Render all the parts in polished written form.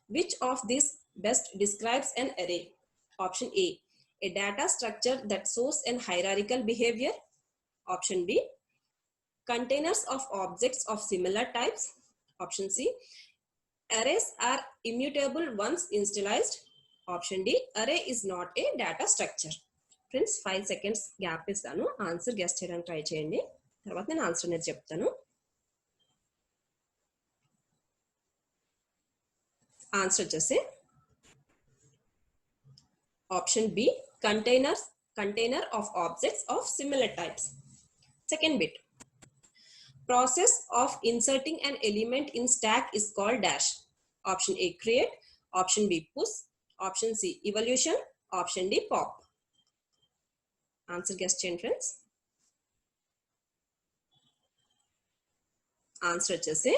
Which of these best describes an array? Option A data structure that shows an hierarchical behavior. Option B, containers of objects of similar types. Option C, arrays are immutable once initialized. Option D, array is not a data structure. Friends, 5 seconds gap ఇస్తాను, answer guess చేయడానికి try చేయండి. తర్వాత నేను answer అనేది చెప్తాను. Answer వచ్చేసి option B, container of objects of similar types. Second bit, process of inserting an element in stack is called dash. Option A, create. Option B, push. Option C, evolution. Option D, pop. Answer guess change, friends. Answer వచ్చేసి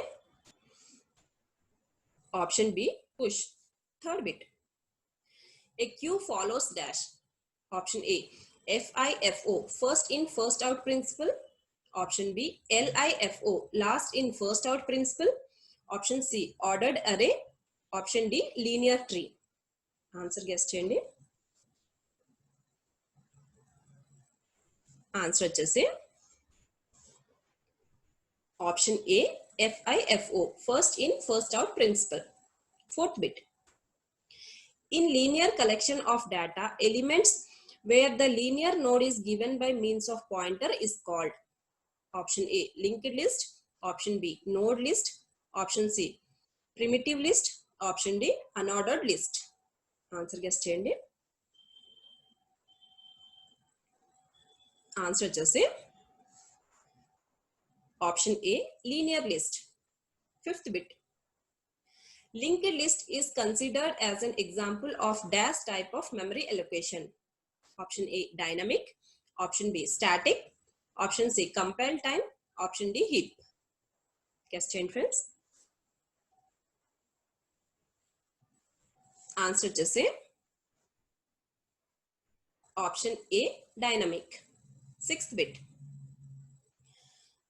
option B, push. Third bit, a queue follows dash. Option A, FIFO, first in first out principle. Option B, LIFO, last in first out principle. Option C, ordered array. Option D, linear tree. Answer guess చేయండి. Answer వచ్చేసి option A, FIFO, first in first out principle. Fourth bit, in linear collection of data, elements where the linear node is given by means of pointer is called. Option A, linked list. Option B, node list. Option C, primitive list. Option D, unordered list. Answer guess చేయండి. Answer వచ్చేసి option A, linear list. Fifth bit, linked list is considered as an example of dash type of memory allocation. Option A, dynamic. Option B, static. Option C, compile time. Option D, heap. Guess change, friends. Answer వచ్చేసి option A, dynamic. Sixth bit,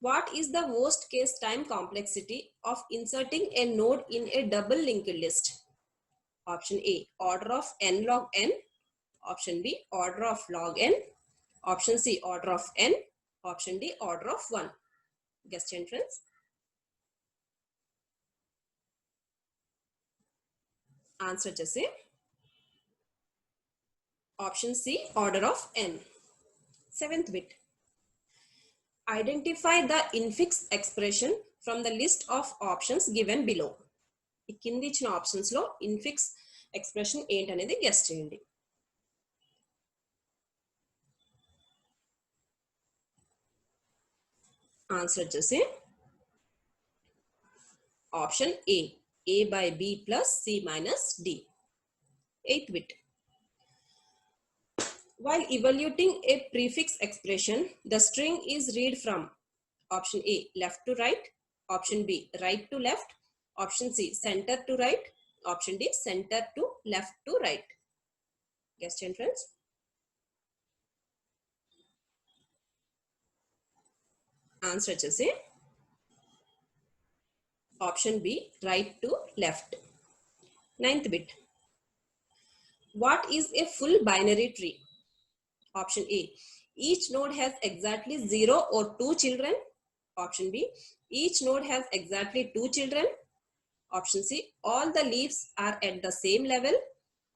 what is the worst case time complexity of inserting a node in a double linked list? Option A, order of n log n. Option B, order of log n. Option C, order of n. Option D, order of 1. Guess change, friends. Answer వచ్చేసి option C, order of n. Seventh bit, identify the infix expression from the list of options given below. ఈ కింది ఇచ్చిన options లో infix expression ఏంటనేది guess చేయండి. Answer వచ్చేసి option A, a by b plus c minus d. Eighth bit, while evaluating a prefix expression, the string is read from option A, left to right. Option B, right to left. Option C, center to right. Option D, center to left to right. Guess change, friends. Answer వచ్చేసి option B, right to left. Ninth bit, what is a full binary tree? Option A, each node has exactly 0 or 2 children. Option B, each node has exactly 2 children. Option C, all the leaves are at the same level.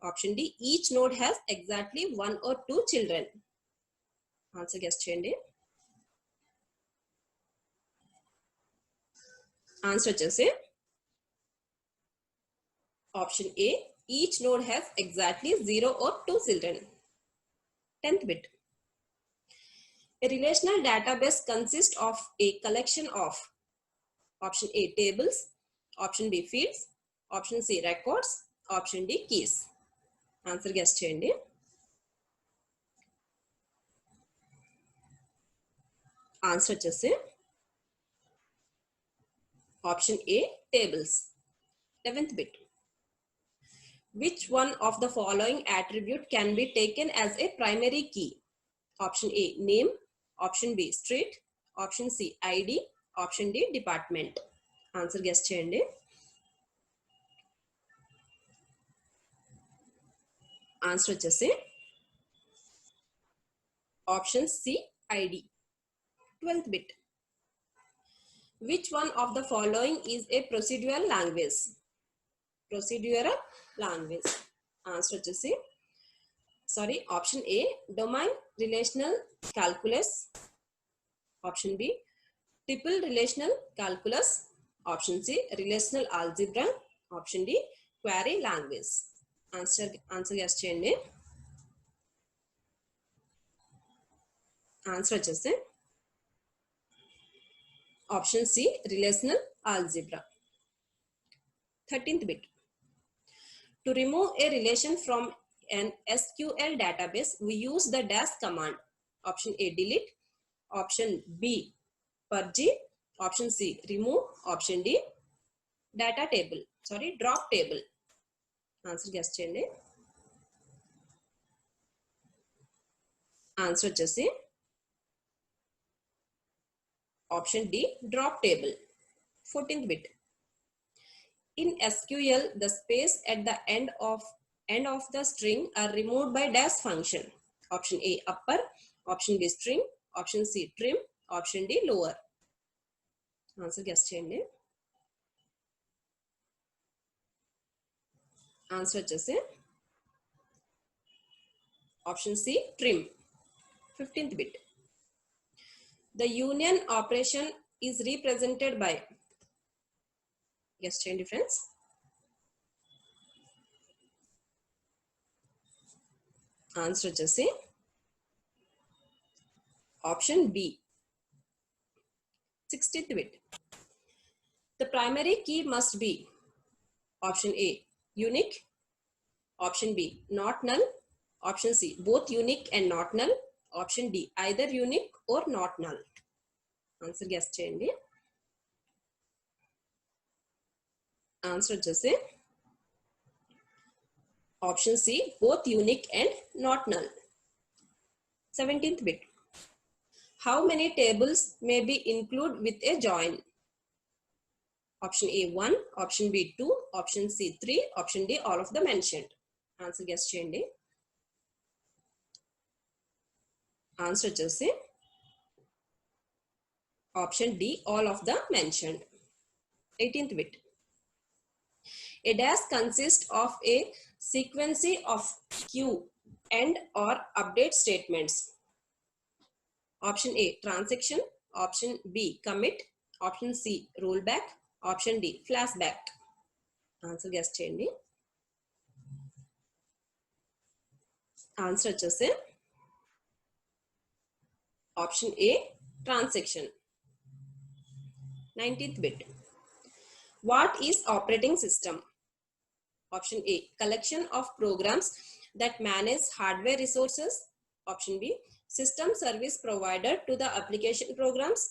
Option D, each node has exactly 1 or 2 children. Answer guess చేయండి. Answer వచ్చేసి option A, each node has exactly 0 or 2 children. 10th bit, a relational database consists of a collection of option A, tables. Option B, fields. Option C, records. Option D, keys. Answer guess చేయండి. Answer వచ్చేసి option A, tables. 11th bit, which one of the following attribute can be taken as a primary key? Option A, name. Option B, street. Option C, ID. Option D, department. Answer guess చేయండి. Answer వచ్చేసి option C ID. 12th bit. Which one of the following is a procedural language? Procedural language. Answer వచ్చేసి option A, domain relational calculus. Option B, tuple relational calculus. Option C, relational algebra. Option D, query language. Answer guess చేయండి. Answer వచ్చేసి option C relational algebra. 13th bit. To remove a relation from an SQL database, we use the dash command. Option A, delete. Option B, purge. Option C, remove. Option D, drop table. Answer guess చేయండి. Answer వచ్చేసి option D drop table. 14th bit. In SQL, the space at the end of the string are removed by dash function. Option A, upper. Option B, string. Option C, trim. Option D, lower. Answer guess చేయండి. Answer వచ్చేసి option C trim. 15th bit. The union operation is represented by. Guess చేయండి friends. Answer వచ్చేసి option B. 16th bit. The primary key must be. Option A, unique. Option B, not null. Option C, both unique and not null. Option D, either unique or not null. Answer guess చేయండి. Answer వచ్చేసి option C both unique and not null. 17th bit. How many tables may be included with a join? Option A, 1. Option B, 2. Option C, 3. Option D, all of the mentioned. Answer guess చేయండి. Answer వచ్చేసి option D all of the mentioned. 18th bit. A dash consists of a sequence of queue and or update statements. Option A, transaction. Option B, commit. Option C, rollback. Option D, flashback. Answer guess చేయండి. Answer వచ్చేసి option A transaction. 19th bit. What is operating system? Option A, collection of programs that manage hardware resources. Option B, system service provider to the application programs.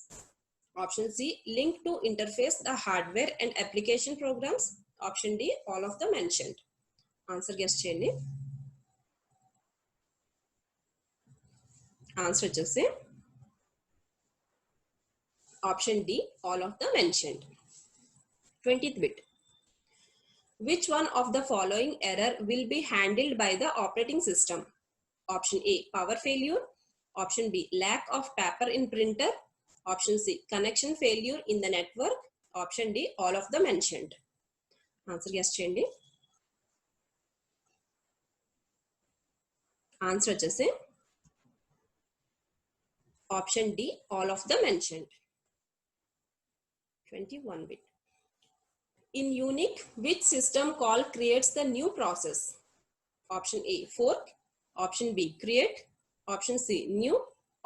Option C, link to interface the hardware and application programs. Option D, all of the mentioned. Answer guess చేయండి. Answer వచ్చేసి option D all of the mentioned. 20th bit. Which one of the following error will be handled by the operating system? Option A, power failure. Option B, lack of paper in printer. Option C, connection failure in the network. Option D, all of the mentioned. Answer guess చేయండి. Answer వచ్చేసి option D all of the mentioned. 21 bit. In Unix, which system call creates the new process? Option A, fork. Option B, create. Option C, new.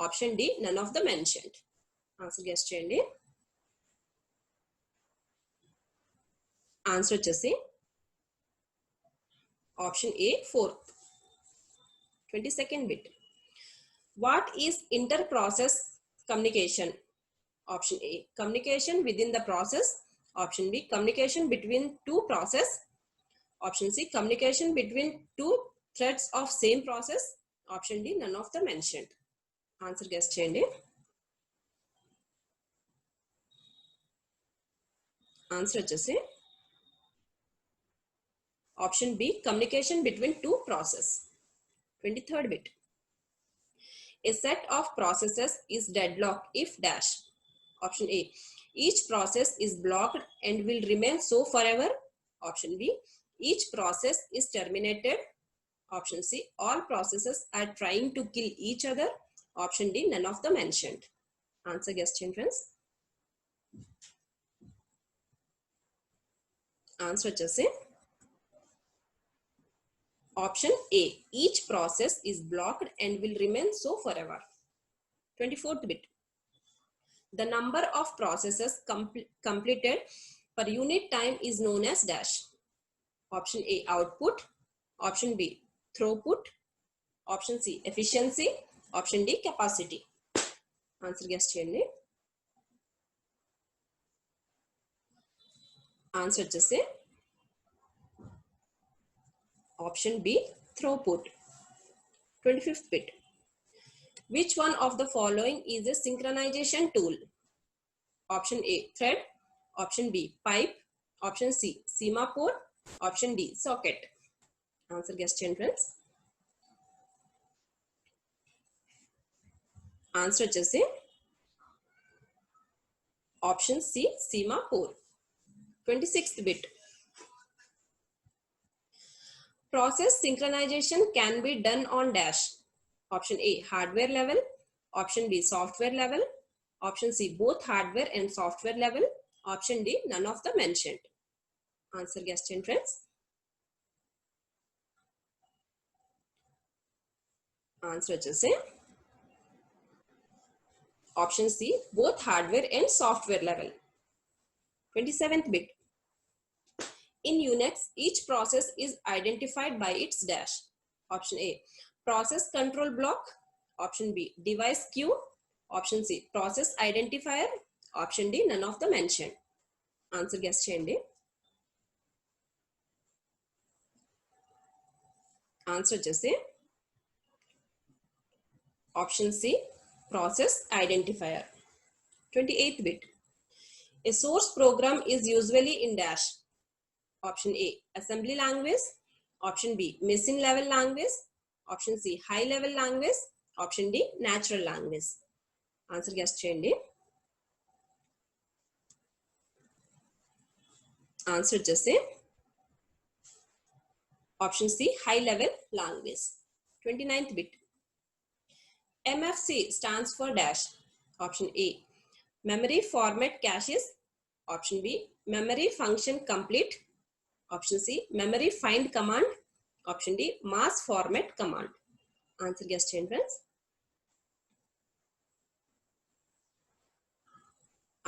Option D, none of the mentioned. Answer guess చేయండి. Answer వచ్చేసి option A fork. 22nd bit. What is inter-process communication? Option A, communication within the process. Option B, communication between two process. Option C, communication between two threads of same process. Option D, none of the mentioned. Answer guess చేయండి. Answer వచ్చేసి option B, communication between two process. 23rd bit. A set of processes is deadlocked if dash. Option A. Each process is blocked and will remain so forever. Option B. Each process is terminated. Option C. All processes are trying to kill each other. Option D. None of the mentioned. Answer, guess, children. Answer వచ్చేసి option A. Each process is blocked and will remain so forever. 24th bit. The number of processes completed per unit time is known as dash. Option A. Output. Option B. Throughput. Option C. Efficiency. Option D. Capacity. Answer guess చేయండి. Answer వచ్చేసి option B. Throughput. 25th bit. Which one of the following is a synchronization tool? Option A. Thread. Option B. Pipe. Option C. Semaphore. Option D. Socket. Answer guess children. Answer వచ్చేసి option C. Semaphore. 26th bit. Process synchronization can be done on dash. Option A. Hardware level. Option B. Software level. Option C. Both hardware and software level. Option D. None of the mentioned. Answer guess children. Answer వచ్చేసి option C. Both hardware and software level. 27th bit. In Unix, each process is identified by its dash. Option A. Process control block. Option B. Device queue. Option C. Process identifier. Option D. None of the mentioned. Answer guess చేయండి. Answer వచ్చేసి option C. Process identifier. 28th bit. A source program is usually in dash. Option A. Assembly language. Option B. Machine level language. Option C. High level language. Option D. Natural language. Answer guess చేయండి. Answer వచ్చేసి option C. High level language. 29th bit. MFC stands for dash. Option A. Memory format caches. Option B. Memory function complete. Option C. Memory find command. Option D. Mass format command. Answer guess children.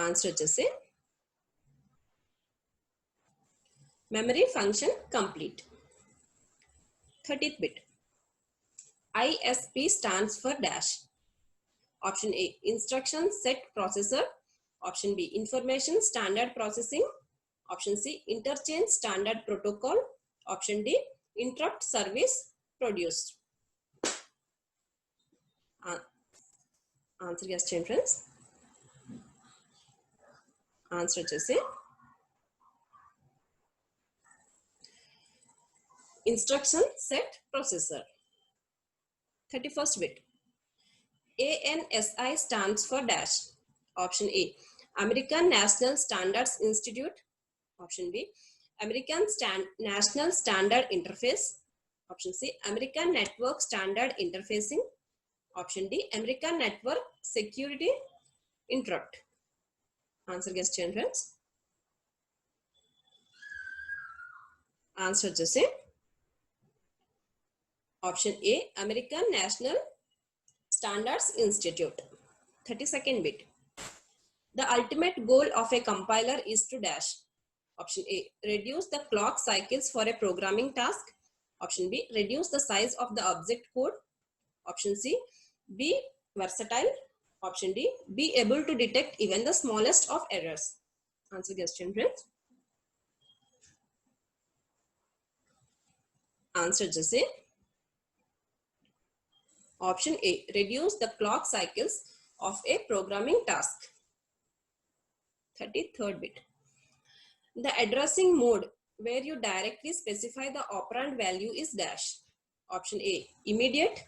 Answer వచ్చేసి memory function complete. 30th bit. ISP stands for dash. Option A. Instruction set processor. Option B. Information standard processing. Option C. Interchange standard protocol. Option D. Interrupt service produced. Answer guess children. Answer వచ్చేసి instruction set processor. 31st bit. ANSI stands for dash. Option A. American National Standards Institute. Option B. American National Standard Interface. Option C. American Network Standard Interfacing. Option D. American Network Security Interrupt. Answer guess children. Answer వచ్చేసి option A. American National Standards Institute. 32nd bit. The ultimate goal of a compiler is to dash. Option A. Reduce the clock cycles for a programming task. Option B. Reduce the size of the object code. Option C. Be versatile. Option D. Be able to detect even the smallest of errors. Answer guess children. Answer వచ్చేసి option A. Reduce the clock cycles of a programming task. 33rd bit. The addressing mode where you directly specify the operand value is dash. Option A, immediate.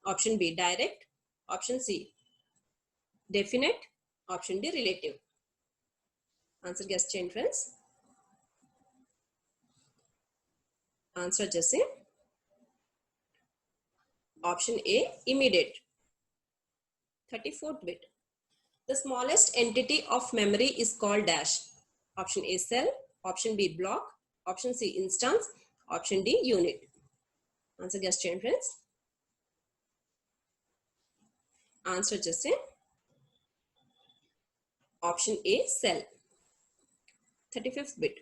Option B, direct. Option C, definite. Option D, relative. Answer guess chain friends. Answer Jesse. Option A, immediate. 34th bit. The smallest entity of memory is called dash. Option A, cell. Option B, block. Option C, instance. Option D, unit. Answer guess chain friends. Answer Jesse. Option A, cell. 35th bit.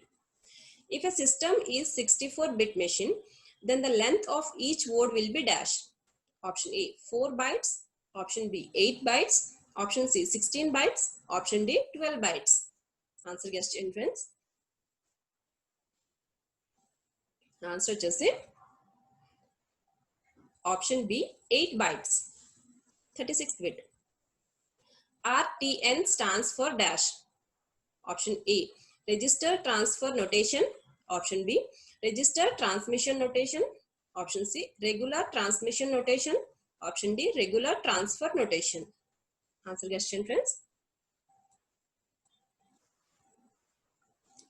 If a system is 64-bit machine, then the length of each word will be dash. Option A, 4 bytes. Option B, 8 bytes. Option C, 16 bytes. Option D, 12 bytes. Answer guess chain friends. Answer Jesse. Option B, 8 bytes. 36th bit. RTN stands for dash. Option A, register transfer notation. Option B, register transmission notation. Option C, regular transmission notation. Option D, regular transfer notation. Answer question friends.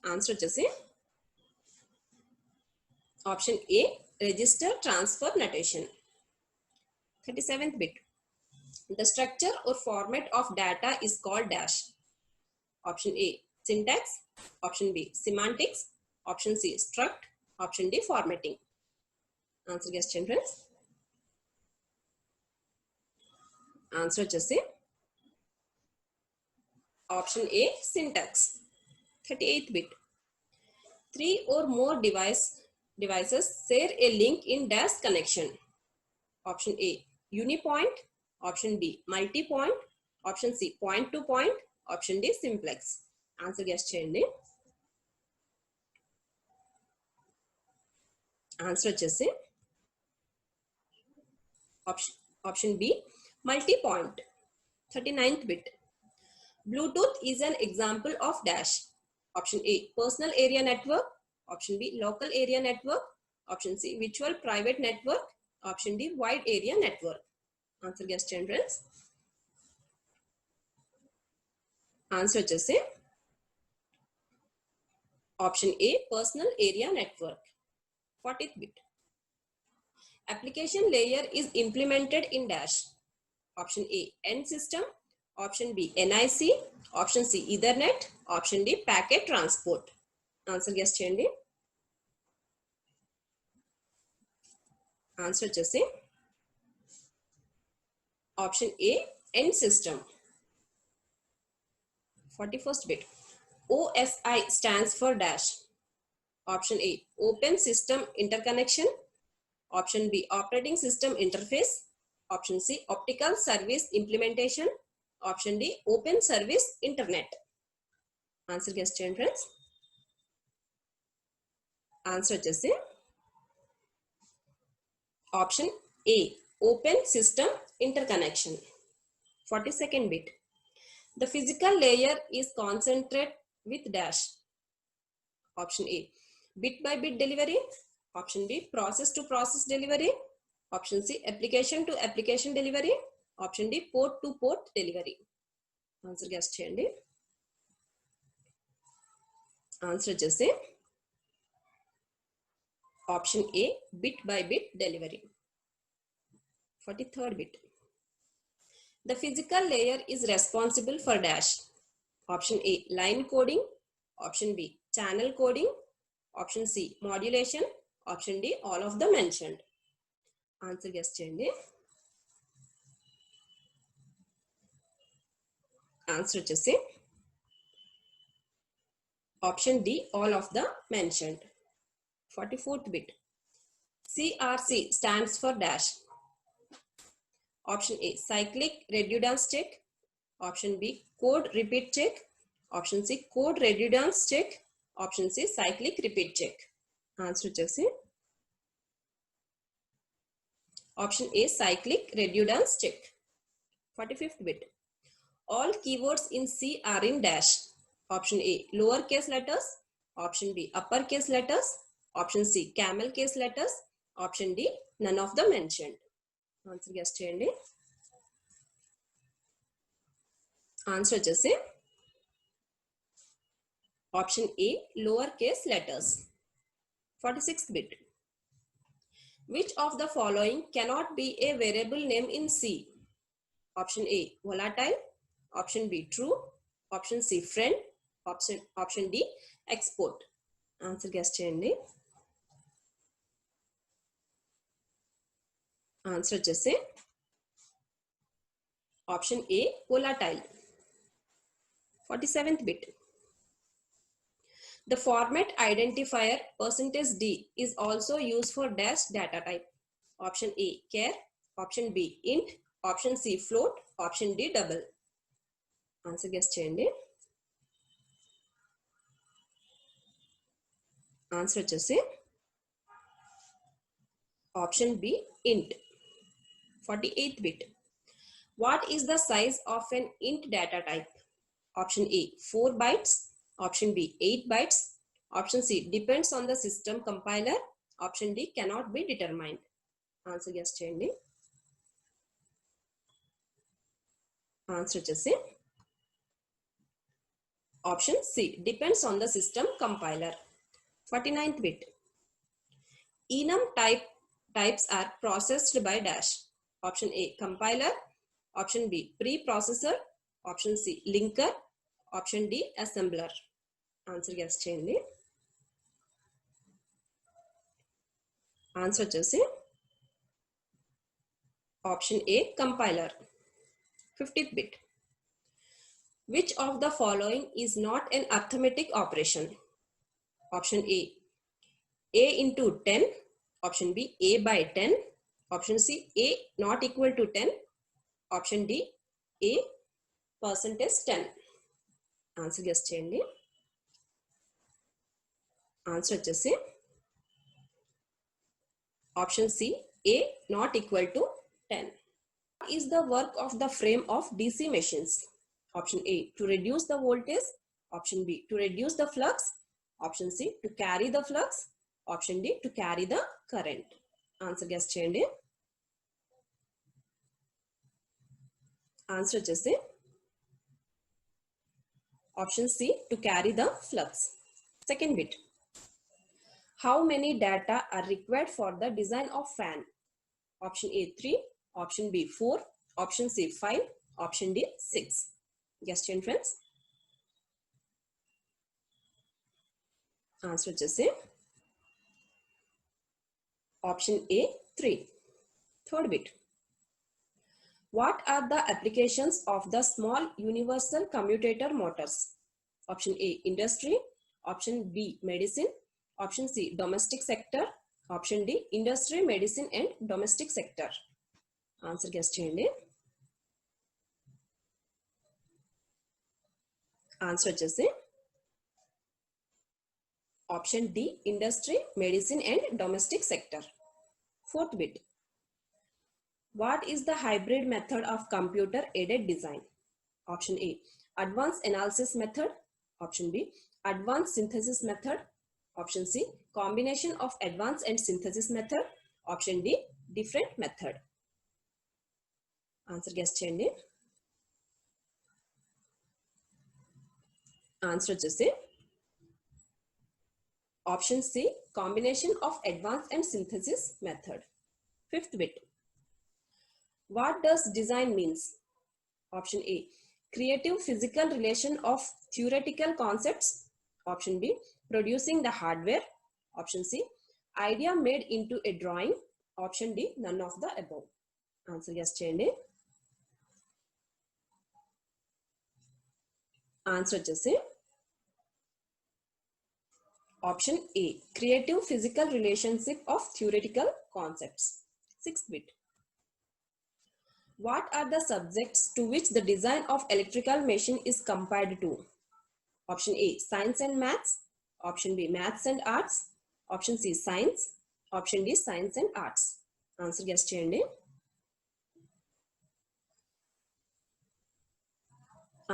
Answer Jesse. Option A, register transfer notation. 37th bit. The structure or format of data is called dash. Option A, syntax. Option B, semantics. Option C, struct. Option D, formatting. Answer question friends. Answer Jesse. Option A, syntax. 38th bit. 3 or more devices share a link in dash connection. Option A, unipoint. Option B, multi-point. Option C, point-to-point. Option D, simplex. Answer guess చేయండి. Answer వచ్చేసి option B, multi-point. 39th bit. Bluetooth is an example of dash. Option A, personal area network. Option B, local area network. Option C, virtual private network. Option D, wide area network. Answer guess చేయండి friends. Answer వచ్చేసి option A, personal area network. 40th bit. Application layer is implemented in dash. Option A, end system. Option B, NIC. Option C, Ethernet. Option D, packet transport. Answer guess చేయండి. Answer వచ్చేసి option A, end system. 41st bit. OSI stands for dash. Option A, open system interconnection. Option B, operating system interface. Option C, optical service implementation. Option D, open service internet. Answer guess చేయండి friends. Answer వచ్చేసి option A, open system interconnection. 42nd bit. The physical layer is concentrated with dash. Option A, bit by bit delivery. Option B, process to process delivery. Option C, application to application delivery. Option D, port to port delivery. Answer guess చేయండి. Answer వచ్చేసి option A, bit by bit delivery. 43rd bit. The physical layer is responsible for dash. Option A, line coding. Option B, channel coding. Option C, modulation. Option D, all of the mentioned. Answer guess చేయండి. Answer వచ్చేసి option D, all of the mentioned. 44th bit. CRC stands for dash. Option A, cyclic redundance check. Option B, code repeat check. Option C, code redundance check. Option C, cyclic repeat check. Answer వచ్చేసి option A, cyclic redundance check. 45th bit. All keywords in C are in dash. Option A, lowercase letters. Option B, uppercase letters. Option C, camel case letters. Option D, none of the mentioned. Answer guess చేయండి. Answer వచ్చేసి option A lower case letters. 46th bit. Which of the following cannot be a variable name in C? Option A volatile, option B true, option C friend, option D export. Answer guess చేయండి. Answer వచ్చేసి option A volatile. 47th bit. The format identifier %d is also used for dash data type. Option A char, option B int, option C float, option D double. Answer guess చేయండి. Answer వచ్చేసి option B int. 48th bit. What is the size of an int data type? Option A 4 bytes, option B 8 bytes, option C depends on the system compiler, option D cannot be determined. Answer guess చేయండి. Answer వచ్చేసి option C depends on the system compiler. 49th bit. Enum types are processed by dash. Option A compiler, option B preprocessor, option C linker, option D assembler. Answer guess చేయండి. Answer వచ్చేసి option A compiler. 50th bit. Which of the following is not an arithmetic operation? Option A into 10, option B A by 10, option C A not equal to 10, option D A percentage 10. Answer guess చేయండి. Answer వచ్చేసి option C A not equal to 10. What is the work of the frame of DC machines? Option A to reduce the voltage, option B to reduce the flux, option C to carry the flux, option D to carry the current. Answer guess చేయండి. Answer వచ్చేసి option C to carry the flux. Second bit. How many data are required for the design of fan? Option A 3, option B 4, option C 5, option D 6. Guess చేయండి friends. Answer వచ్చేసి option A 3. Third bit. What are the applications of the small universal commutator motors? Option A industry, option B medicine, option C domestic sector, option D industry, medicine and domestic sector. Answer guess చేయండి. Answer వచ్చేసి option D industry, medicine and domestic sector. Fourth bit. What is the hybrid method of computer aided design? Option A advanced analysis method, option B advanced synthesis method, option C combination of advanced and synthesis method, option D different method. Answer guess చేయండి. Answer వచ్చేసి option C combination of advanced and synthesis method. Fifth bit. What does design means? Option A creative physical relation of theoretical concepts, option B producing the hardware, option C idea made into a drawing, option D none of the above. Answer guess చేయండి. Answer వచ్చేసి option A creative physical relationship of theoretical concepts. Sixth bit. What are the subjects to which the design of electrical machine is compared to? Option A science and maths, option B maths and arts, option C science, option D science and arts. Answer guess చేయండి.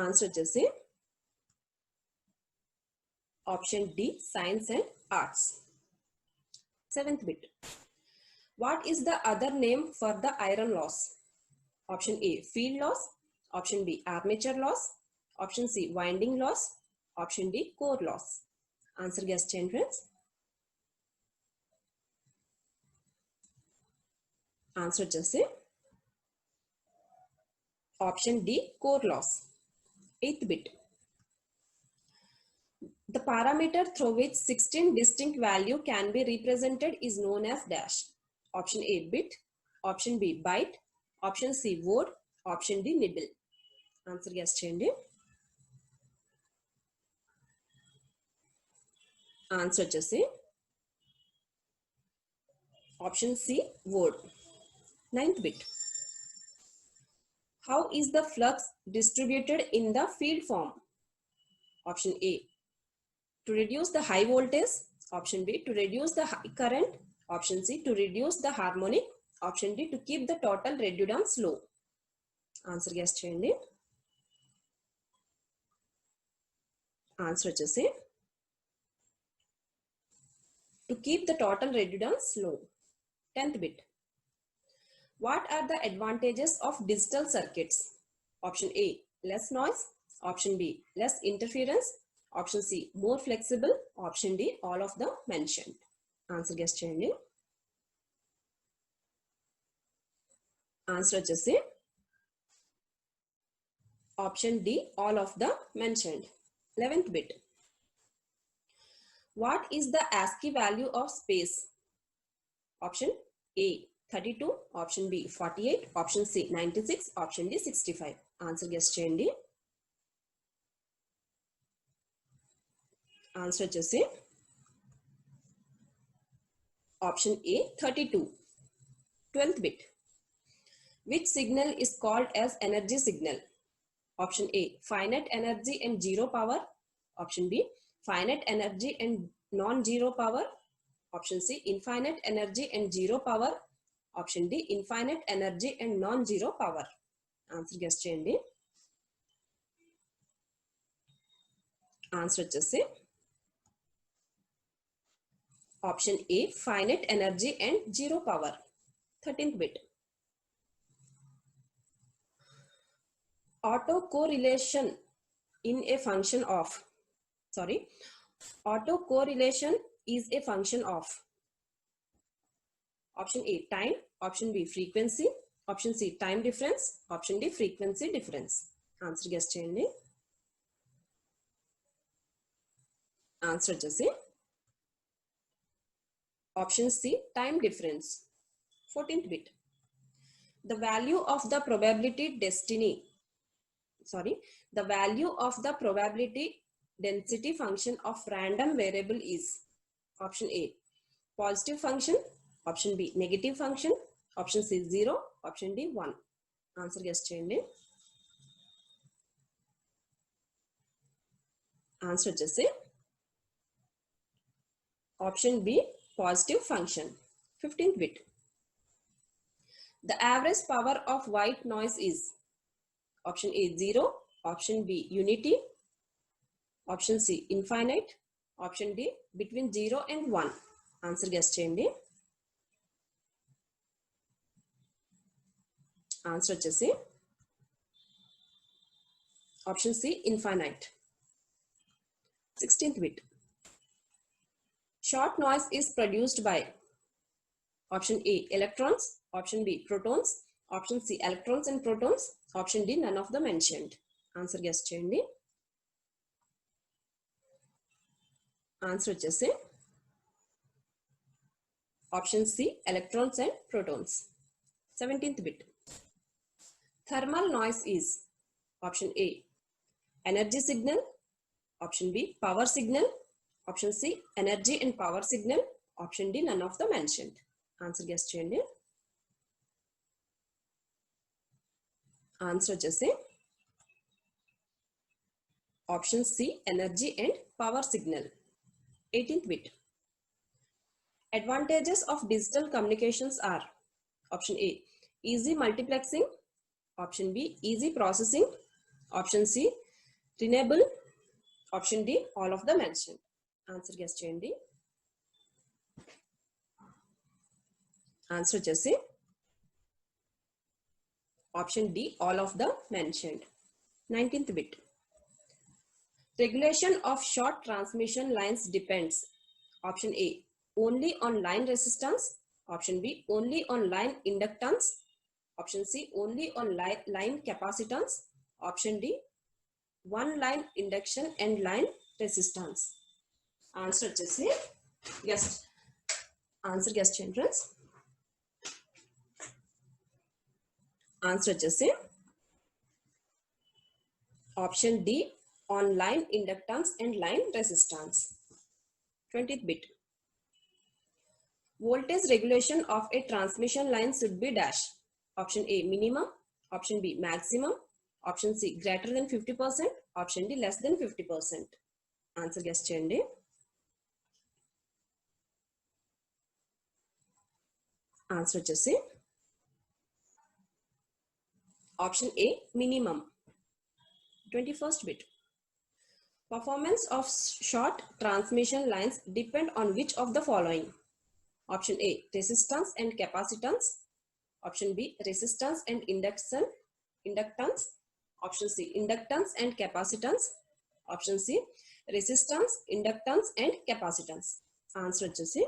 Answer వచ్చేసి option D science and arts. Seventh bit. What is the other name for the iron loss? Option A, field loss. Option B, armature loss. Option C, winding loss. Option D, core loss. Answer guess chain friends. Answer just say option D, core loss. 8th bit. The parameter through which 16 distinct value can be represented is known as dash. Option A, bit. Option B, byte. Option C, word. Option D, nibble. Answer guess cheyandi. Answer chesi option C, word. 9th bit. How is the flux distributed in the field form? Option A, to reduce the high voltage. Option B, to reduce the high current. Option C, to reduce the harmonic. Option D, to keep the total reductance low. Answer guess cheyandi. Answer chesi to keep the total reductance low. 10th bit. What are the advantages of digital circuits? Option A, less noise. Option B, less interference. Option C, more flexible. Option D, all of the mentioned. Answer guess cheyandi. Answer chesi option D, all of the mentioned. 11th bit. What is the ASCII value of space? Option A, 32. Option B, 48. Option C, 96. Option D, 65. Answer guess cheyandi. Answer chesi option A, 32. 12th bit. Which signal is called as energy signal? Option A, finite energy and zero power. Option B, finite energy and non-zero power. Option C, infinite energy and zero power. Option D, infinite energy and non-zero power. Answer guess cheyandi. Answer chesi option A, finite energy and zero power. 13th bit. Autocorrelation in a function of autocorrelation is a function of option A, time. Option B, frequency. Option C, time difference. Option D, frequency difference. Answer guess cheyandi. Answer chesi option C, time difference. 14th bit. The value of the probability density function of random variable is option A, positive function. Option B, negative function. Option C, 0. Option D, 1. Answer guess cheyandi. Answer chesi option B, positive function. 15th bit. The average power of white noise is option A, 0. Option B, unity. Option C, infinite. Option D, between 0 and 1. Answer guess cheyandi. Answer chesi option C, infinite. 16th bit. Short noise is produced by option A, electrons. Option B, protons. Option C, electrons and protons. Option D, none of the mentioned. Answer guess cheyandi. Answer chesi option C, electrons and protons. 17th bit. Thermal noise is option A, energy signal. Option B, power signal. Option C, energy and power signal. Option D, none of the mentioned. Answer guess cheyandi. Answer chesi option C, energy and power signal. 18th bit. Advantages of digital communications are option A, easy multiplexing. Option B, easy processing. Option C, renewable. Option D, all of the mentioned. Answer guess cheyandi. Answer వచ్చేసి option D all of the mentioned. 19th bit. Regulation of short transmission lines depends. Option A, only on line resistance. Option B, only on line inductance. Option C, only on line capacitance. Option D, one line induction and line resistance. Answer వచ్చేసి guess. Answer guess చేయండి friends. Answer వచ్చేసి option D, on line inductance and line resistance. 20th bit. Voltage regulation of a transmission line should be dash. Option A, minimum. Option B, maximum. Option C, greater than 50%. Option D, less than 50%. Answer guess cheyandi. Answer వచ్చేసి option A, minimum. 21st bit. Performance of short transmission lines depend on which of the following? Option A, resistance and capacitance. Option B, resistance and inductance. Option C, inductance and capacitance. Option C, resistance, inductance and capacitance. Answer వచ్చేసి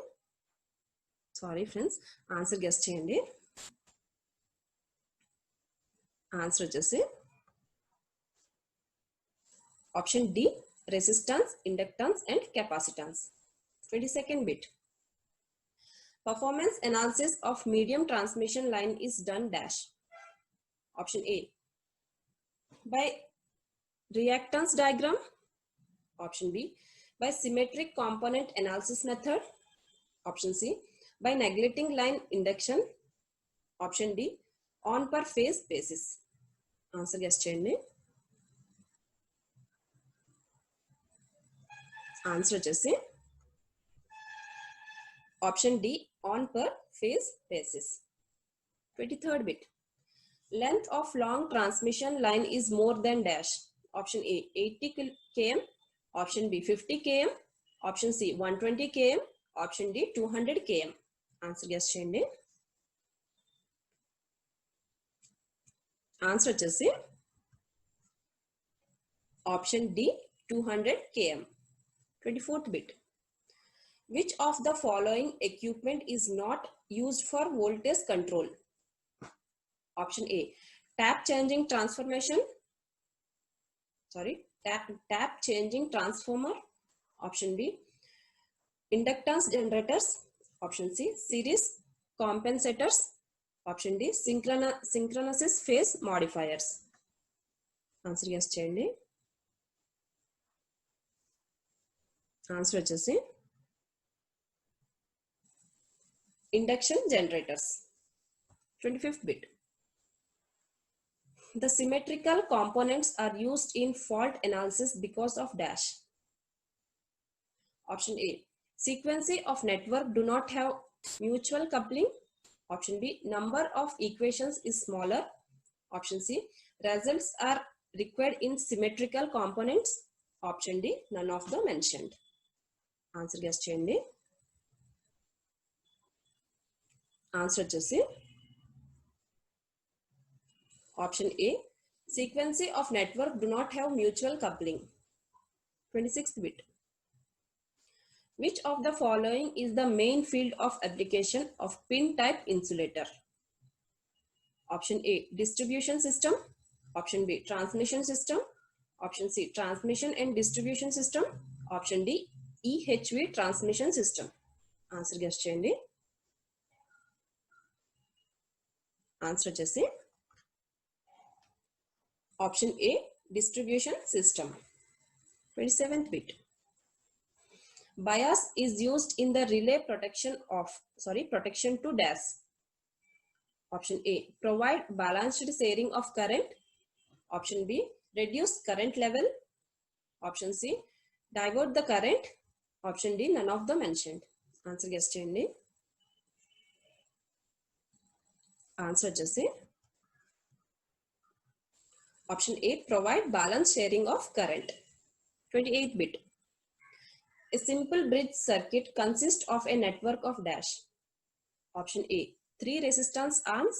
sorry friends, answer guess చేయండి. Answer వచ్చేసి option D, resistance, inductance and capacitance. 22nd bit. Performance analysis of medium transmission line is done dash. Option A, by reactance diagram. Option B, by symmetric component analysis method. Option C, by neglecting line induction. Option D, on per phase basis. Answer guess చేయండి. Answer వచ్చేసి option D, on per phase basis. 23rd bit. Length of long transmission line is more than dash. Option A, 80 km. Option B, 50 km. Option C, 120 km. Option D, 200 km. Answer guess చేయండి. Answer వచ్చేసి option D, 200 km. 24th bit. Which of the following equipment is not used for voltage control? Option A, tap changing transformation. Tap changing transformer. Option B, inductance generators. Option C, series compensators. Option D, synchronous phase modifiers. Answer guess చేయండి. Answer వచ్చేసి induction generators. 25th bit. The symmetrical components are used in fault analysis because of dash. Option A, frequency of network do not have mutual coupling. Option B, number of equations is smaller. Option C, results are required in symmetrical components. Option D, none of the mentioned. Answer guess చేయండి. Answer వచ్చేసి option A, frequency of network do not have mutual coupling. 26th bit. Which of the following is the main field of application of pin type insulator? Option A, distribution system. Option B, transmission system. Option C, transmission and distribution system. Option D, EHV transmission system. Answer guess చేయండి. Answer వచ్చేసి option A, distribution system. 27th bit. Bias is used in the relay protection to dash. Option A, provide balanced sharing of current. Option B, reduce current level. Option C, divert the current. Option D, none of the mentioned. Answer guess చేయండి. Answer వచ్చేసి option A, provide balanced sharing of current. 28th bit. A simple bridge circuit consists of a network of dash. Option A, 3 resistance arms.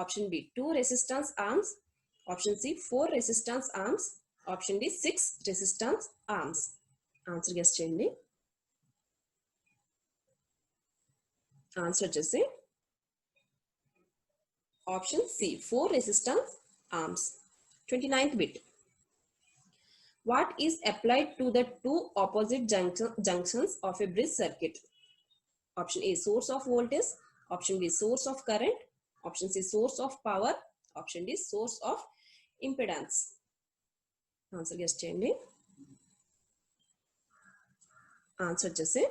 Option B, 2 resistance arms. Option C, 4 resistance arms. Option D, 6 resistance arms. Answer guess చేయండి. Answer వచ్చేసి option C, 4 resistance arms. 29th bit. What is applied to the two opposite junctions of a bridge circuit? Option A, source of voltage. Option B, source of current. Option C, source of power. Option D, source of impedance. Answer guess చేయండి. Answer వచ్చేసి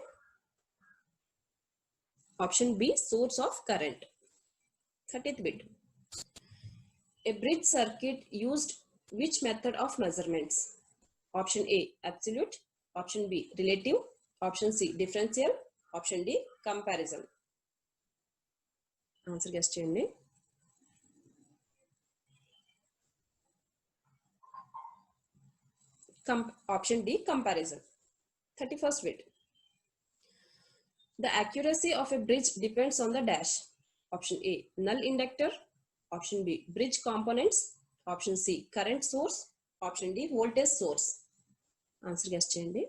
option B, source of current. 30th bit. A bridge circuit used which method of measurements? Option A, absolute. Option B, relative. Option C, differential. Option D, comparison. Answer guess చేయండి. Option D, comparison. 31st bit. The accuracy of a bridge depends on the dash. Option A, null inductor. Option B, bridge components. Option C, current source. Option D, voltage source. Answer guess చేయండి.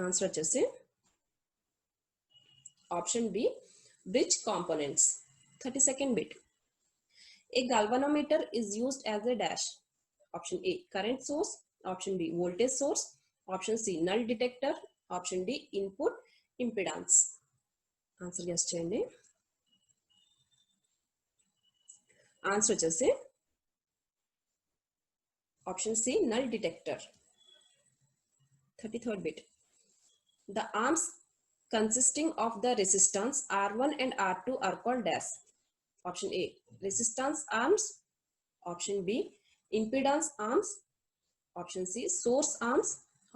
Answer వచ్చేసి option B, bridge components. 32nd bit. A galvanometer is used as a dash. Option A, current source. Option B, voltage source. Option C, null detector. Option D, input impedance. Answer guess చేయండి. Answer వచ్చేసి option C, null detector. 33rd bit. The arms consisting of the resistance R1 and R2 are called dash. Option A, resistance arms. Option B, impedance arms. Option C, source arms.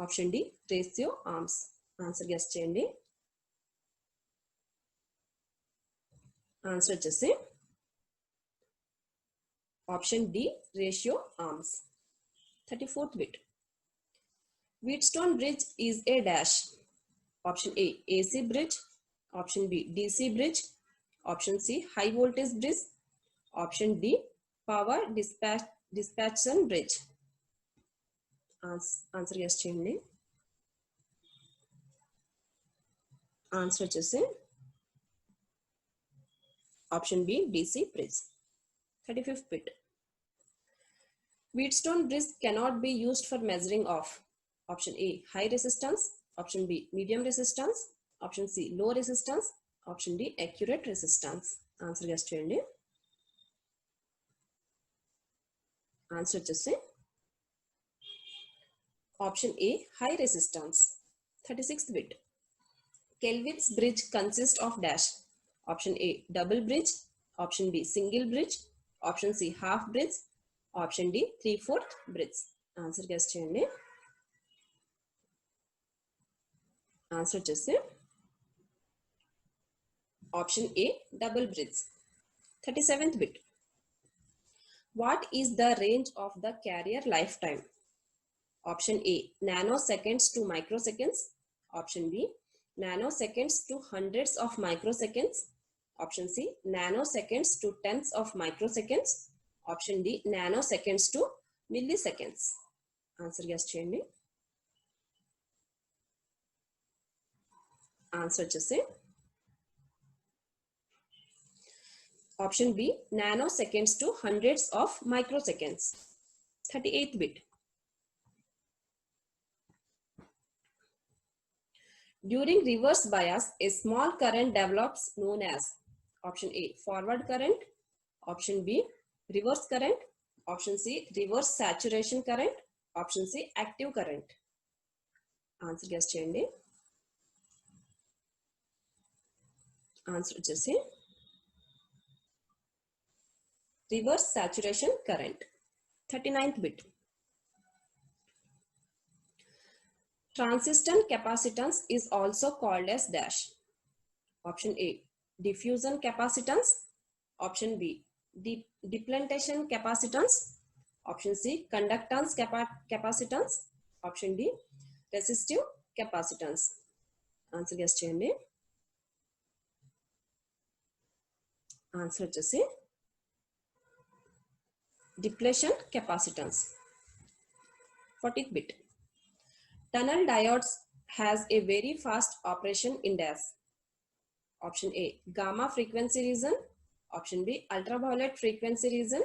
Option D, ratio arms. Answer guess చేయండి. Answer వచ్చేసి option D, ratio arms. 34th bit. Wheatstone bridge is a dash. Option A, AC bridge. Option B, DC bridge. Option C, high voltage bridge. Option D, power dispatchation bridge. Answer guess చేయండి. Answer వచ్చేసి option B, DC bridge. 35th bit. Wheatstone bridge cannot be used for measuring of. Option A, high resistance. Option B, medium resistance. Option C, low resistance. Option D, accurate resistance. Answer guess చేయండి. Answer వచ్చేసి option A, high resistance. 36th bit. Kelvin's bridge consists of dash. Option A, double bridge. Option B, single bridge. Option C, half bridge. Option D, 3/4 bridge. Answer guess చేయండి. Answer వచ్చేసి option A, double bridge. 37th bit. What is the range of the carrier lifetime? Option A, nanoseconds to microseconds. Option B, nanoseconds to hundreds of microseconds. Option C, nanoseconds to tens of microseconds. Option D, nanoseconds to milliseconds. Answer guess చేయండి. Answer వచ్చేసి option B, nanoseconds to hundreds of microseconds. 38th bit. During reverse bias, a small current develops known as option A, forward current. Option B, reverse current. Option C, reverse saturation current. Option C, active current. Answer guess చేయండి. Answer వచ్చేసి reverse saturation current. 39th bit. Transistor capacitance is also called as dash. Option A, diffusion capacitance. Option B, depletion capacitance. Option C, conductance capacitance. Option D, resistive capacitance. Answer guess చేయండి. Answer వచ్చేసి depletion capacitance. 40th bit. Tunnel diodes has a very fast operation in dash. Option A, gamma frequency region. Option B, ultraviolet frequency region.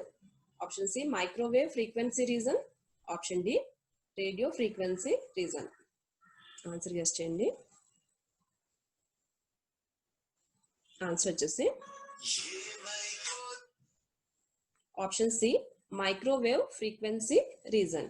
Option C, microwave frequency region. Option D, radio frequency region. Answer guess చేయండి. Answer వచ్చేసి option C microwave frequency reason.